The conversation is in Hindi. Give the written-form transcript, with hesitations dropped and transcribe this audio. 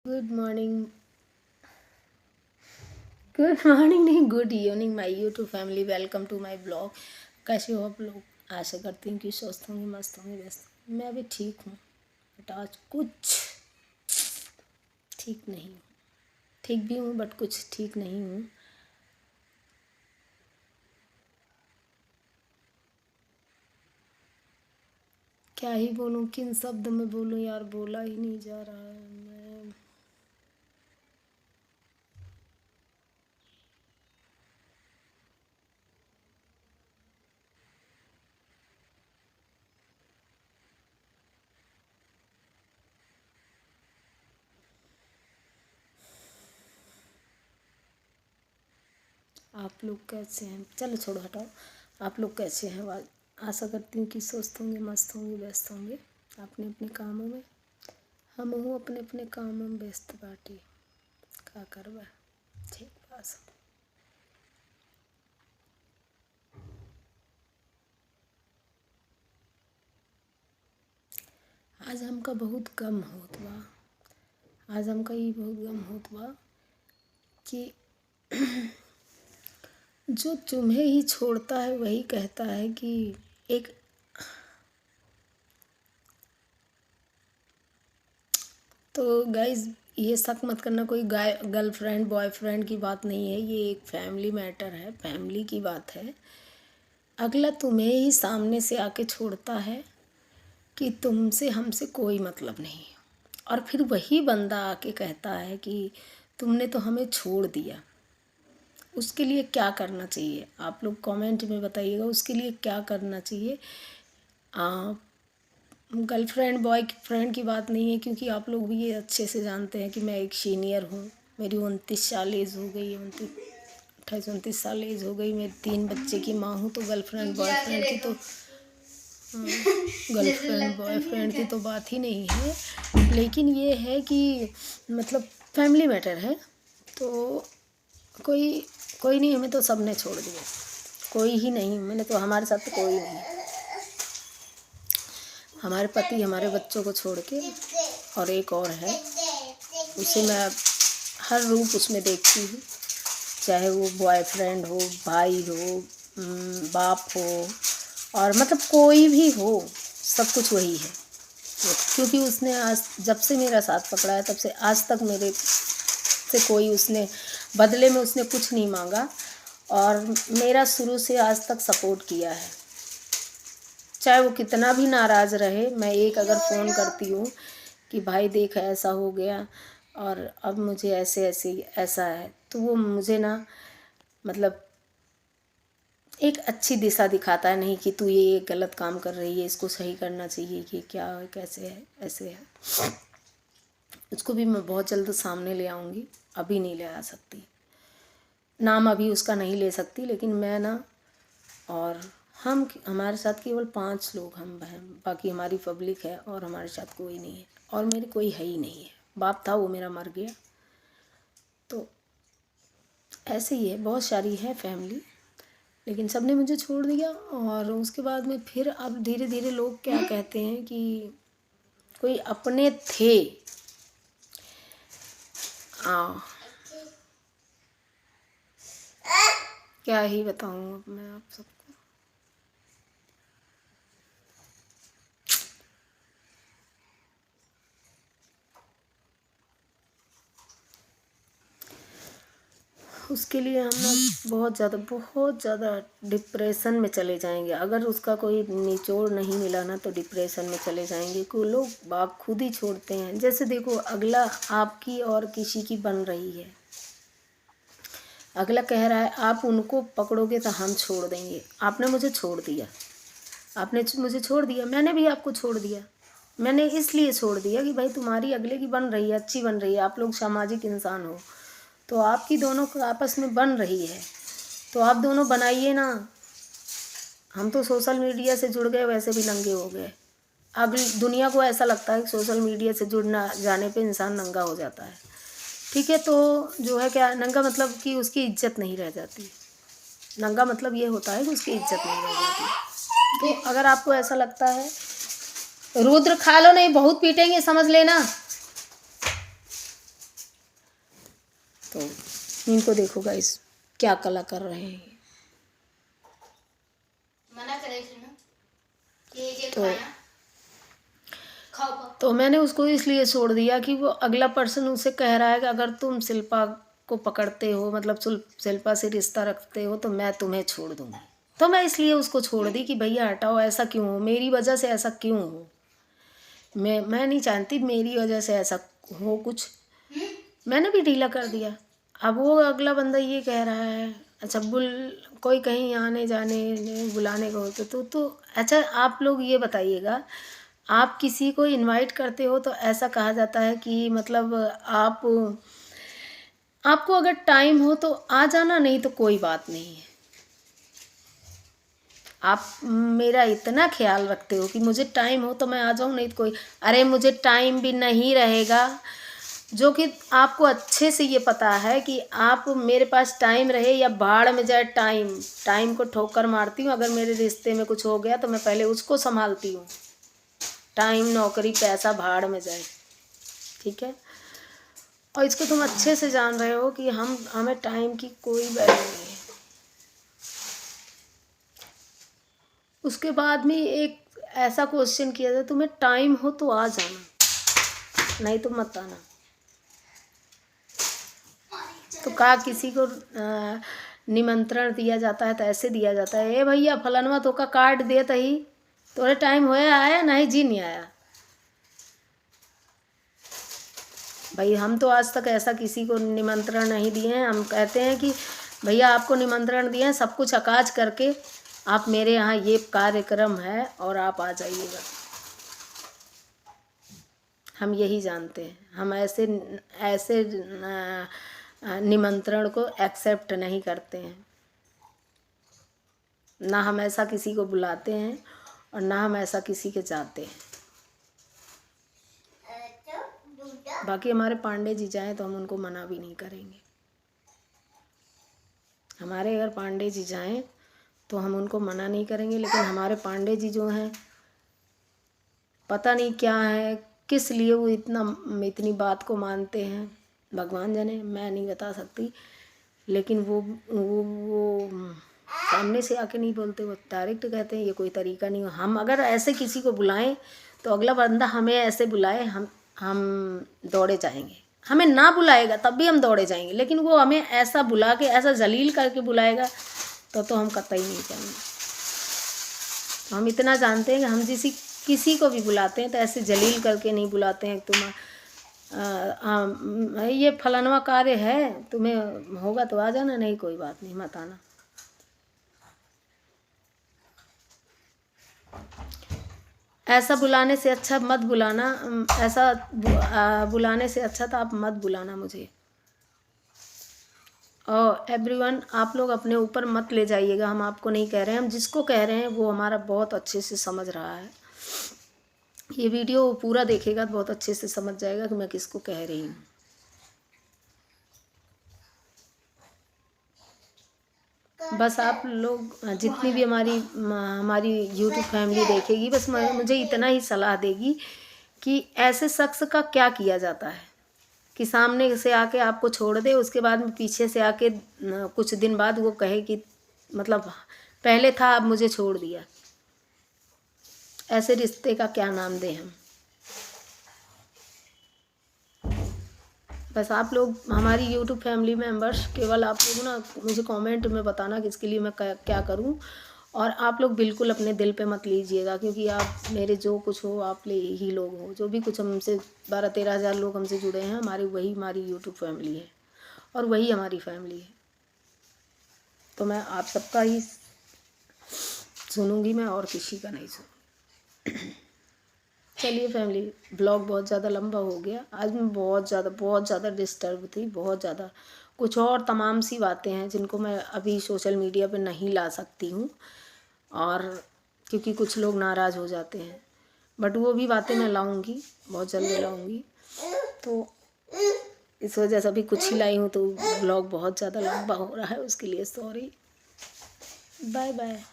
Good morning. गुड मॉर्निंग नहीं, good evening my YouTube family. Welcome to my blog. कैसे हो आप लोग? आशा करती हूँ कि स्वस्थ होंगे, मस्त होंगे, व्यस्त होंगे। मैं भी ठीक हूँ, बट आज कुछ ठीक नहीं हूँ। ठीक भी हूँ बट कुछ ठीक नहीं हूँ। क्या ही बोलूँ, किन शब्द में बोलूँ यार, बोला ही नहीं जा रहा है। मैं आप लोग कैसे हैं? चलो छोड़ो, हटाओ। आप लोग कैसे हैं? आशा करती हूँ कि स्वस्थ होंगे, मस्त होंगे, व्यस्त होंगे अपने अपने कामों में। हम हूँ अपने अपने कामों में व्यस्त बाटी। का करवा ठीक बस। आज हमका बहुत गम होत बा। आज हमका ये बहुत गम होत बा कि जो तुम्हें ही छोड़ता है वही कहता है कि एक। तो गाइज, ये शक मत करना, कोई गर्लफ्रेंड बॉयफ्रेंड की बात नहीं है। ये एक फैमिली मैटर है, फैमिली की बात है। अगला तुम्हें ही सामने से आके छोड़ता है कि तुमसे हमसे कोई मतलब नहीं, और फिर वही बंदा आके कहता है कि तुमने तो हमें छोड़ दिया। उसके लिए क्या करना चाहिए? आप लोग कमेंट में बताइएगा, उसके लिए क्या करना चाहिए। गर्लफ्रेंड बॉय फ्रेंड की बात नहीं है, क्योंकि आप लोग भी ये अच्छे से जानते हैं कि मैं एक सीनियर हूँ। मेरी 29 साल एज हो गई है, 28-29 साल एज हो गई। मेरी 3 बच्चे की माँ हूँ। तो गर्लफ्रेंड बॉयफ्रेंड की तो गर्लफ्रेंड बॉयफ्रेंड की तो बात ही नहीं है। लेकिन ये है कि मतलब फैमिली मैटर है। तो कोई कोई नहीं, हमें तो सब ने छोड़ दिया। कोई ही नहीं, मैंने तो, हमारे साथ तो कोई नहीं। हमारे पति हमारे बच्चों को छोड़ के, और एक और है, उसे मैं हर रूप उसमें देखती हूँ। चाहे वो बॉयफ्रेंड हो, भाई हो, बाप हो, और मतलब कोई भी हो, सब कुछ वही है। क्योंकि उसने आज जब से मेरा साथ पकड़ा है, तब से आज तक मेरे से कोई उसने बदले में उसने कुछ नहीं मांगा, और मेरा शुरू से आज तक सपोर्ट किया है। चाहे वो कितना भी नाराज़ रहे, मैं एक अगर फ़ोन करती हूँ कि भाई देख ऐसा हो गया और अब मुझे ऐसे ऐसे ऐसा है, तो वो मुझे ना मतलब एक अच्छी दिशा दिखाता है। नहीं कि तू ये गलत काम कर रही है, इसको सही करना चाहिए, कि क्या है, कैसे है, ऐसे है। उसको भी मैं बहुत जल्द सामने ले आऊँगी। अभी नहीं ले आ सकती, नाम अभी उसका नहीं ले सकती, लेकिन मैं ना, और हम हमारे साथ केवल 5 लोग हम बहन, बाकी हमारी पब्लिक है, और हमारे साथ कोई नहीं है, और मेरे कोई है ही नहीं है। बाप था वो मेरा मर गया। तो ऐसे ही है, बहुत सारी है फैमिली, लेकिन सब ने मुझे छोड़ दिया। और उसके बाद में फिर अब धीरे धीरे लोग क्या कहते हैं कि कोई अपने थे। हाँ, क्या ही बताऊँ अब मैं आप सबको। उसके लिए हम ना बहुत ज़्यादा डिप्रेशन में चले जाएंगे। अगर उसका कोई निचोड़ नहीं मिला ना, तो डिप्रेशन में चले जाएंगे। कोई लोग बाप खुद ही छोड़ते हैं। जैसे देखो, अगला आपकी और किसी की बन रही है, अगला कह रहा है आप उनको पकड़ोगे तो हम छोड़ देंगे। आपने मुझे छोड़ दिया, आपने मुझे छोड़ दिया, मैंने भी आपको छोड़ दिया। मैंने इसलिए छोड़ दिया कि भाई तुम्हारी अगले की बन रही है, अच्छी बन रही है, आप लोग सामाजिक इंसान हो, तो आपकी दोनों को आपस में बन रही है, तो आप दोनों बनाइए ना। हम तो सोशल मीडिया से जुड़ गए, वैसे भी नंगे हो गए। अब दुनिया को ऐसा लगता है कि सोशल मीडिया से जुड़ना जाने पे इंसान नंगा हो जाता है। ठीक है, तो जो है क्या, नंगा मतलब कि उसकी इज्जत नहीं रह जाती। नंगा मतलब ये होता है कि उसकी इज्जत नहीं रह जाती। तो अगर आपको ऐसा लगता है, रुद्र खा लो, नहीं बहुत पीटेंगे, समझ लेना। तो इनको देखो गाइस क्या कला कर रहे हैं। मना करे थे ना ये तो मैंने उसको इसलिए छोड़ दिया कि वो अगला पर्सन उसे कह रहा है कि अगर तुम शिल्पा को पकड़ते हो, मतलब शिल्पा से रिश्ता रखते हो, तो मैं तुम्हें छोड़ दूंगी। तो मैं इसलिए उसको छोड़ दी कि भैया हटाओ, ऐसा क्यों हो, मेरी वजह से ऐसा क्यों हो। मैं नहीं जानती मेरी वजह से ऐसा हो कुछ, मैंने भी ढीला कर दिया। अब वो अगला बंदा ये कह रहा है, अच्छा कोई कहीं आने जाने बुलाने का होता तो अच्छा आप लोग ये बताइएगा, आप किसी को इनवाइट करते हो तो ऐसा कहा जाता है कि मतलब आपको अगर टाइम हो तो आ जाना, नहीं तो कोई बात नहीं है। आप मेरा इतना ख्याल रखते हो कि मुझे टाइम हो तो मैं आ जाऊँ, नहीं तो कोई, अरे मुझे टाइम भी नहीं रहेगा, जो कि आपको अच्छे से ये पता है कि आप मेरे पास टाइम रहे या भाड़ में जाए, टाइम को ठोकर मारती हूँ। अगर मेरे रिश्ते में कुछ हो गया तो मैं पहले उसको संभालती हूँ, टाइम नौकरी पैसा भाड़ में जाए, ठीक है। और इसको तुम अच्छे से जान रहे हो कि हमें टाइम की कोई वैल्यू नहीं है। उसके बाद में एक ऐसा क्वेश्चन किया था, तुम्हें टाइम हो तो आ जाना, नहीं तो मत आना। तो कहा किसी को निमंत्रण दिया जाता है तो ऐसे दिया जाता है, ए भैया फलानवा तो का कार्ड दे तही, तोरे टाइम होया आया, नहीं जी नहीं आया। भाई हम तो आज तक ऐसा किसी को निमंत्रण नहीं दिए हैं। हम कहते हैं कि भैया आपको निमंत्रण दिए हैं, सब कुछ अकाज करके आप मेरे यहाँ ये कार्यक्रम है और आप आ जाइएगा। हम यही जानते हैं, हम ऐसे निमंत्रण को एक्सेप्ट नहीं करते हैं, ना हम ऐसा किसी को बुलाते हैं और ना हम ऐसा किसी के जाते हैं। बाकी हमारे पांडे जी जाएं तो हम उनको मना भी नहीं करेंगे। हमारे अगर पांडे जी जाएं तो हम उनको मना नहीं करेंगे, लेकिन हमारे पांडे जी जो हैं पता नहीं क्या है, किस लिए वो इतनी बात को मानते हैं, भगवान जाने, मैं नहीं बता सकती। लेकिन वो सामने से आके नहीं बोलते, वो डायरेक्ट कहते हैं, ये कोई तरीका नहीं। हम अगर ऐसे किसी को बुलाएं तो अगला बंदा हमें ऐसे बुलाए, हम दौड़े जाएंगे। हमें ना बुलाएगा तब भी हम दौड़े जाएंगे, लेकिन वो हमें ऐसा बुला के ऐसा जलील करके बुलाएगा तो हम कतई नहीं जाएंगे। तो हम इतना जानते हैं कि हम किसी को भी बुलाते हैं तो ऐसे जलील करके नहीं बुलाते हैं। ये फलानवा कार्य है, तुम्हें होगा तो आ जाना, नहीं कोई बात नहीं मत आना। ऐसा बुलाने से अच्छा मत बुलाना, ऐसा बुलाने से अच्छा था आप मत बुलाना मुझे। और एवरीवन, आप लोग अपने ऊपर मत ले जाइएगा, हम आपको नहीं कह रहे हैं, हम जिसको कह रहे हैं वो हमारा बहुत अच्छे से समझ रहा है। ये वीडियो पूरा देखेगा तो बहुत अच्छे से समझ जाएगा कि मैं किसको कह रही हूँ। बस आप लोग जितनी भी हमारी यूट्यूब फैमिली देखेगी, बस मुझे इतना ही सलाह देगी कि ऐसे शख्स का क्या किया जाता है कि सामने से आके आपको छोड़ दे, उसके बाद में पीछे से आके कुछ दिन बाद वो कहे कि मतलब पहले था अब मुझे छोड़ दिया। ऐसे रिश्ते का क्या नाम दें हम। बस आप लोग हमारी यूट्यूब फैमिली मेंबर्स, केवल आप लोग ना मुझे कमेंट में बताना कि इसके लिए मैं क्या करूं। और आप लोग बिल्कुल अपने दिल पे मत लीजिएगा, क्योंकि आप मेरे जो कुछ हो आप ही लोग हो, जो भी कुछ हमसे 12-13 हज़ार लोग हमसे जुड़े हैं, वही हमारी यूट्यूब फैमिली है और वही हमारी फैमिली है। तो मैं आप सबका ही सुनूंगी मैं, और किसी का नहीं सुनूंगी। चलिए फैमिली, ब्लॉग बहुत ज़्यादा लंबा हो गया। आज मैं बहुत ज़्यादा डिस्टर्ब थी, बहुत ज़्यादा। कुछ और तमाम सी बातें हैं जिनको मैं अभी सोशल मीडिया पे नहीं ला सकती हूँ, और क्योंकि कुछ लोग नाराज़ हो जाते हैं, बट वो भी बातें मैं लाऊंगी, बहुत जल्दी लाऊंगी। तो इस वजह से अभी कुछ ही लाई हूँ, तो ब्लॉग बहुत ज़्यादा लंबा हो रहा है, उसके लिए सॉरी। Bye bye.